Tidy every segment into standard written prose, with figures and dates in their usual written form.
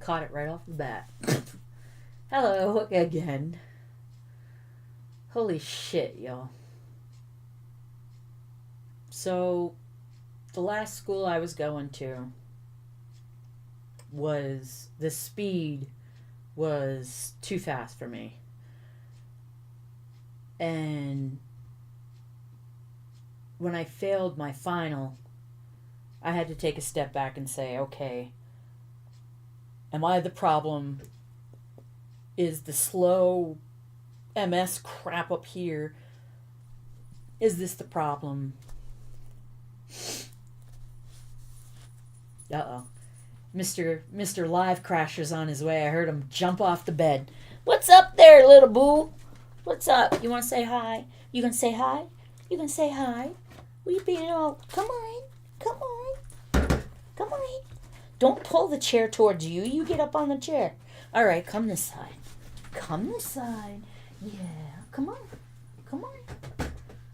Caught it right off the bat. Hello again. Holy shit, y'all. So, the last school I was going to was the speed was too fast for me. And when I failed my final, I had to take a step back and say, okay, am I the problem? Is the slow MS crap up here? Is this the problem? Uh-oh. Mr. Live Crasher's on his way. I heard him jump off the bed. What's up there, little boo? What's up? You want to say hi? You gonna say hi? You gonna say hi? What you being all... Come on. Come on. Come on. Don't pull the chair towards you. You get up on the chair. All right, come this side. Come this side. Yeah, come on. Come on.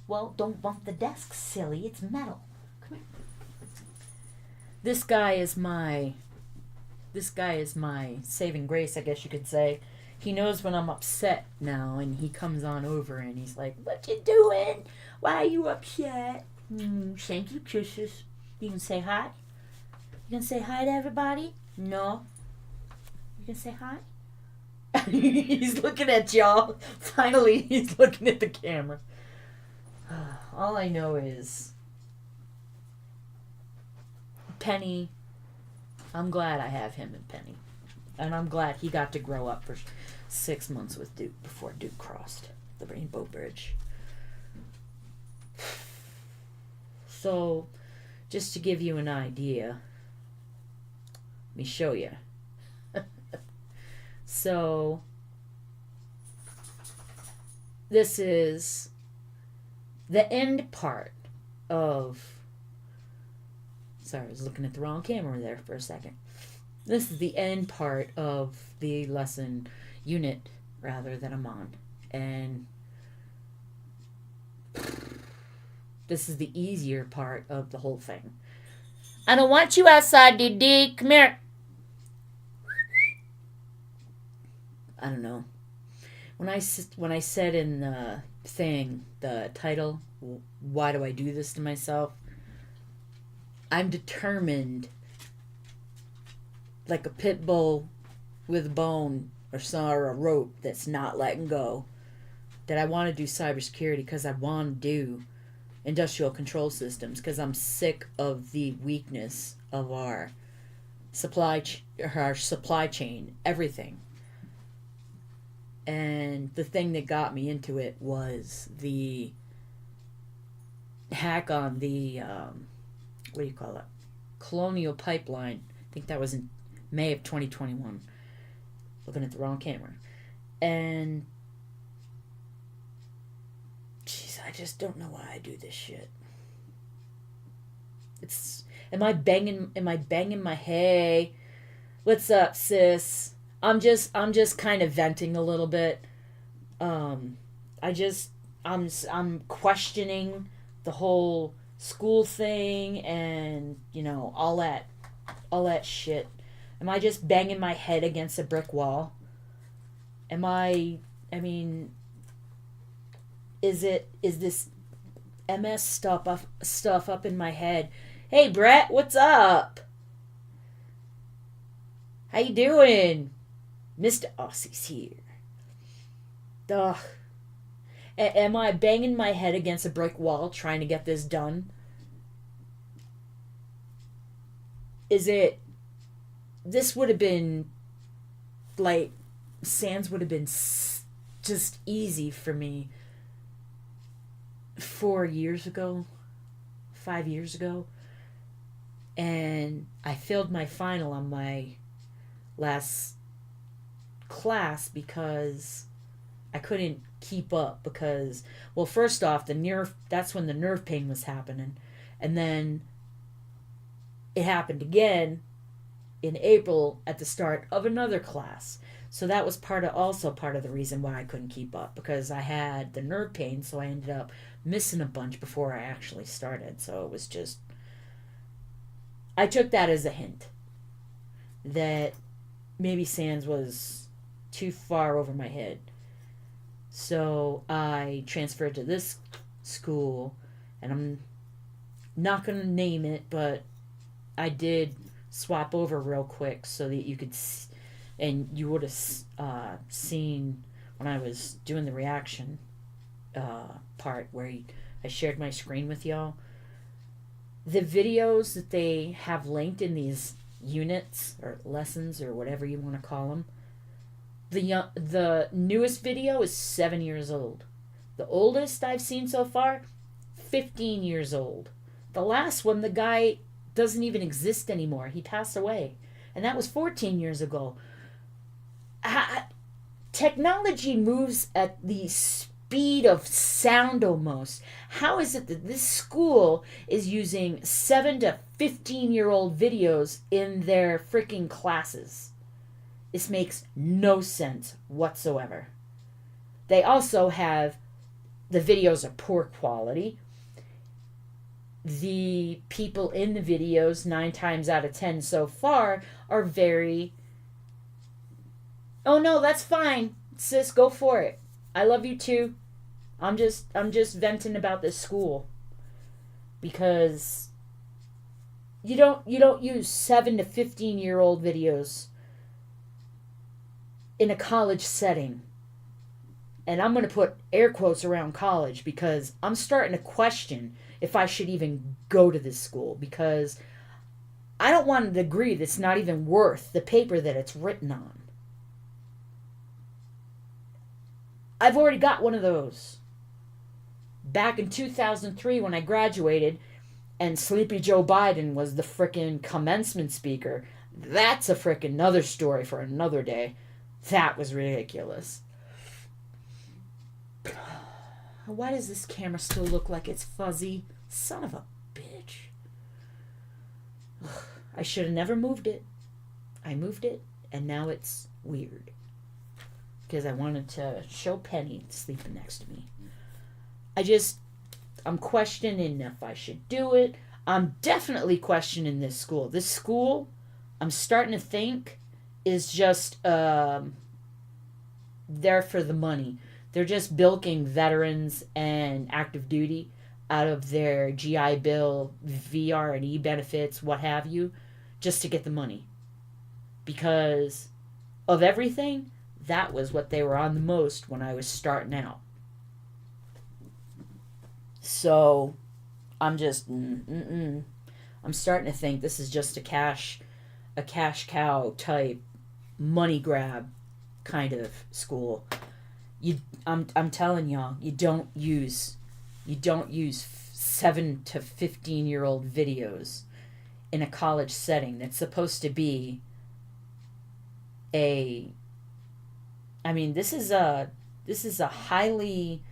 Well, don't bump the desk, silly. It's metal. Come here. This guy is my saving grace, I guess you could say. He knows when I'm upset now, and he comes on over and he's like, "What you doing? Why are you upset? Thank you, kisses. You can say hi? You can say hi to everybody? No? You can say hi?" He's looking at y'all. Finally, he's looking at the camera. All I know is Penny. I'm glad I have him and Penny. And I'm glad he got to grow up for 6 months with Duke before Duke crossed the Rainbow Bridge. So, just to give you an idea, let me show you. So, this is the end part of... Sorry, I was looking at the wrong camera there for a second. This is the end part of the lesson unit, rather, that I'm on. And this is the easier part of the whole thing. I don't want you outside, Dee. Come here. I don't know. When I said in the thing, the title, why do I do this to myself? I'm determined, like a pit bull with a bone or a rope that's not letting go, that I want to do cybersecurity because I want to do industrial control systems because I'm sick of the weakness of our supply chain, everything. And the thing that got me into it was the hack on the what do you call it? Colonial Pipeline. I think that was in May of 2021. Looking at the wrong camera. And jeez, I just don't know why I do this shit. Am I banging my hey? What's up, sis? I'm just kind of venting a little bit. I'm questioning the whole school thing and, all that shit. Am I just banging my head against a brick wall? Is this MS stuff up in my head? Hey, Brett, what's up? How you doing? Mr. Aussie's here. Ugh. Am I banging my head against a brick wall trying to get this done? Is it... This would have been... Like, Sans would have been just easy for me 4 years ago, 5 years ago. And I failed my final on my last class because I couldn't keep up because, well, first off, that's when the nerve pain was happening. And then it happened again in April at the start of another class. So that was also part of the reason why I couldn't keep up, because I had the nerve pain, so I ended up missing a bunch before I actually started. So it was just, I took that as a hint that maybe Sans was too far over my head. So I transferred to this school, and I'm not going to name it, but I did swap over real quick so that you could and you would have seen when I was doing the reaction part where I shared my screen with y'all. The videos that they have linked in these units or lessons or whatever you want to call them, the newest video is 7 years old. The oldest I've seen so far, 15 years old. The last one, the guy doesn't even exist anymore. He passed away. And that was 14 years ago. Technology moves at the speed of sound almost. How is it that this school is using 7 to 15-year-old videos in their freaking classes? This makes no sense whatsoever. They also have the videos of poor quality. The people in the videos, 9 times out of 10 so far, are very... Oh no, that's fine. Sis, go for it. I love you too. I'm just venting about this school. Because you don't use 7 to 15-year-old videos in a college setting. And I'm going to put air quotes around college because I'm starting to question if I should even go to this school, because I don't want a degree that's not even worth the paper that it's written on. I've already got one of those. Back in 2003 when I graduated and Sleepy Joe Biden was the frickin' commencement speaker. That's a frickin' another story for another day. That was ridiculous. Why does this camera still look like it's fuzzy? Son of a bitch. Ugh, I should have never moved it. I moved it, and now it's weird. Because I wanted to show Penny sleeping next to me. I'm questioning if I should do it. I'm definitely questioning this school. This school, I'm starting to think, is just there for the money. They're just bilking veterans and active duty out of their GI Bill, VR&E benefits, what have you, just to get the money. Because of everything, that was what they were on the most when I was starting out. So, I'm just, I'm starting to think this is just a cash cow type money grab kind of school. I'm telling y'all, you don't use 7 to 15-year-old videos in a college setting that's supposed to be this is a highly,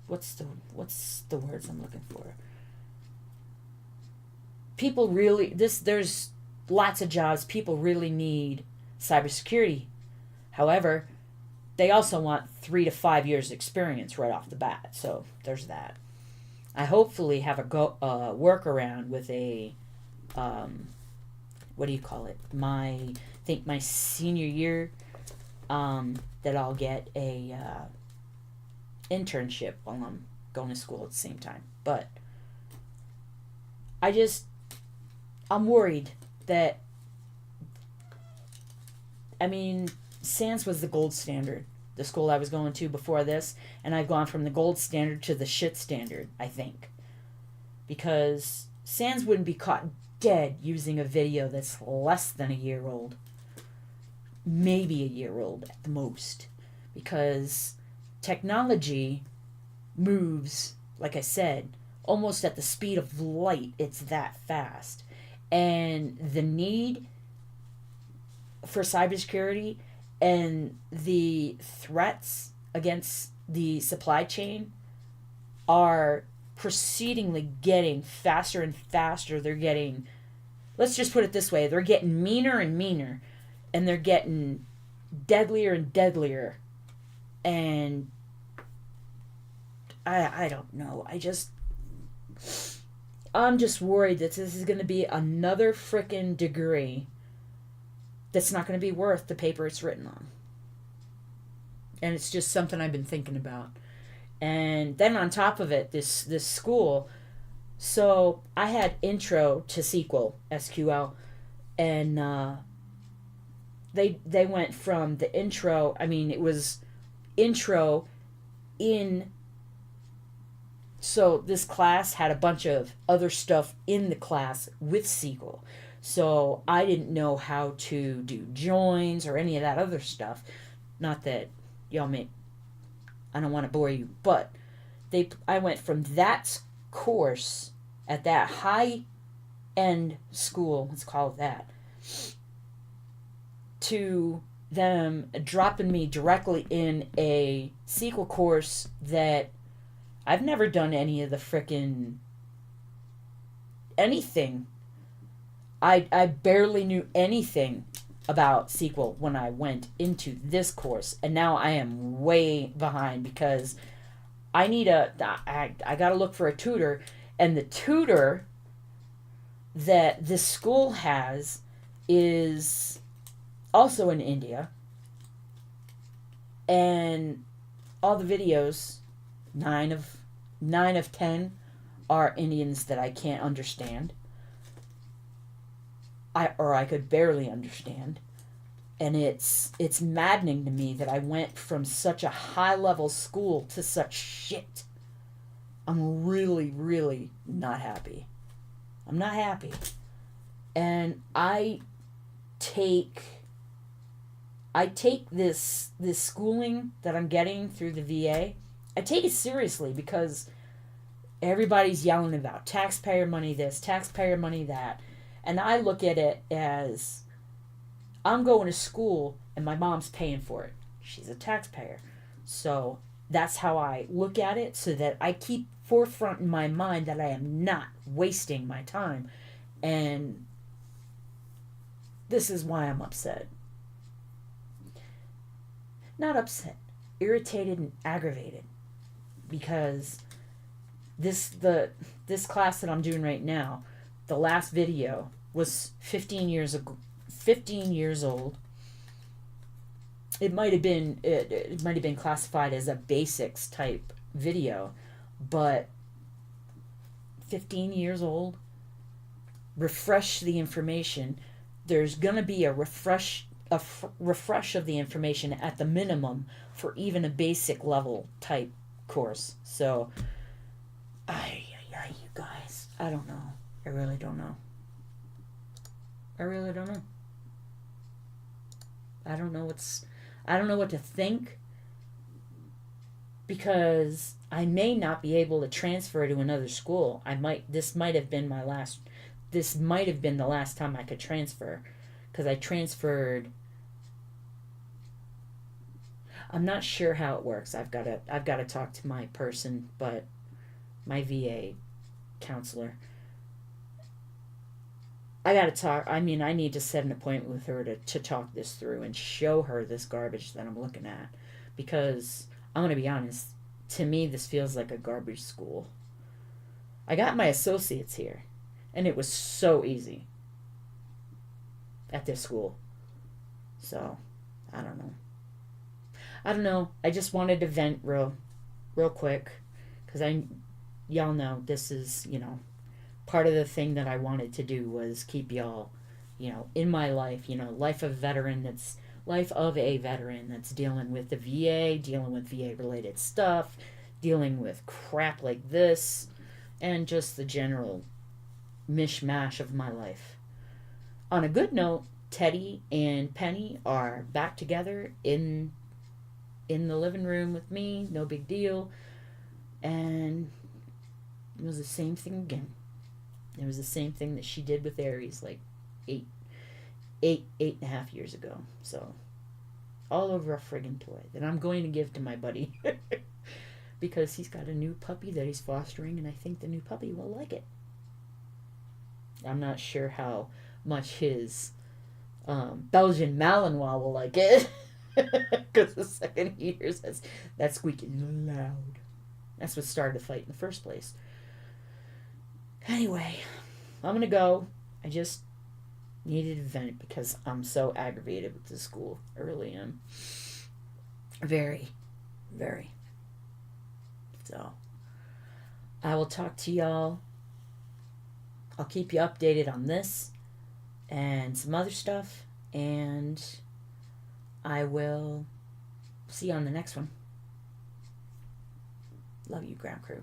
what's the words I'm looking for? People really, there's lots of jobs. People really need cybersecurity. However, they also want 3 to 5 years experience right off the bat. So there's that. I hopefully have a workaround with a, what do you call it? I think my senior year, that I'll get a internship while I'm going to school at the same time. But I'm worried that I mean, Sans was the gold standard. The school I was going to before this, and I've gone from the gold standard to the shit standard, I think. Because Sans wouldn't be caught dead using a video that's less than a year old. Maybe a year old at the most. Because technology moves, like I said, almost at the speed of light. It's that fast. And the need for cybersecurity and the threats against the supply chain are proceedingly getting faster and faster. They're getting, let's just put it this way, they're getting meaner and meaner, and they're getting deadlier and deadlier. And I don't know. I'm just worried that this is going to be another frickin' degree that's not going to be worth the paper it's written on. And it's just something I've been thinking about. And then on top of it, this school, so I had intro to SQL, and they went from the intro, I mean, it was intro in, so this class had a bunch of other stuff in the class with SQL. So I didn't know how to do joins or any of that other stuff. Not that y'all may, I don't want to bore you, but I went from that course at that high end school, let's call it that, to them dropping me directly in a SQL course that I've never done any of the frickin' anything. I barely knew anything about SQL when I went into this course, and now I am way behind because I got to look for a tutor, and the tutor that this school has is also in India, and all the videos, 9 of 10 are Indians that I can't understand. I could barely understand. And it's maddening to me that I went from such a high level school to such shit. I'm really, really not happy. I'm not happy. And I take this schooling that I'm getting through the VA, I take it seriously because everybody's yelling about taxpayer money this, taxpayer money that. And I look at it as I'm going to school and my mom's paying for it. She's a taxpayer. So that's how I look at it, so that I keep forefront in my mind that I am not wasting my time. And this is why I'm upset. Not upset, irritated and aggravated. Because this class that I'm doing right now, the last video was 15 years old. It might have been classified as a basics type video, but 15 years old. Refresh the information. There's gonna be a refresh of the information at the minimum for even a basic level type course. So, you guys, I don't know. I really don't know. I really don't know. I don't know what to think, because I may not be able to transfer to another school. This might have been the last time I could transfer, because I transferred. I'm not sure how it works. I've got to talk to my person, but my VA counselor. I gotta talk. I mean, I need to set an appointment with her to talk this through and show her this garbage that I'm looking at. Because, I'm gonna be honest, to me, this feels like a garbage school. I got my associates here, and it was so easy at this school. So, I don't know. I just wanted to vent real quick, because y'all know this is, part of the thing that I wanted to do was keep y'all, in my life, life of veteran that's life of a veteran that's dealing with the VA, dealing with VA related stuff, dealing with crap like this, and just the general mishmash of my life. On a good note, Teddy and Penny are back together in the living room with me, no big deal. And it was the same thing again. It was the same thing that she did with Aries like eight and a half years ago. So all over a friggin' toy that I'm going to give to my buddy because he's got a new puppy that he's fostering, and I think the new puppy will like it. I'm not sure how much his Belgian Malinois will like it because the second he hears that squeaking loud. That's what started the fight in the first place. Anyway, I'm gonna go. I just needed to vent because I'm so aggravated with the school. I really am. Very, very. So, I will talk to y'all. I'll keep you updated on this and some other stuff. And I will see you on the next one. Love you, Ground Crew.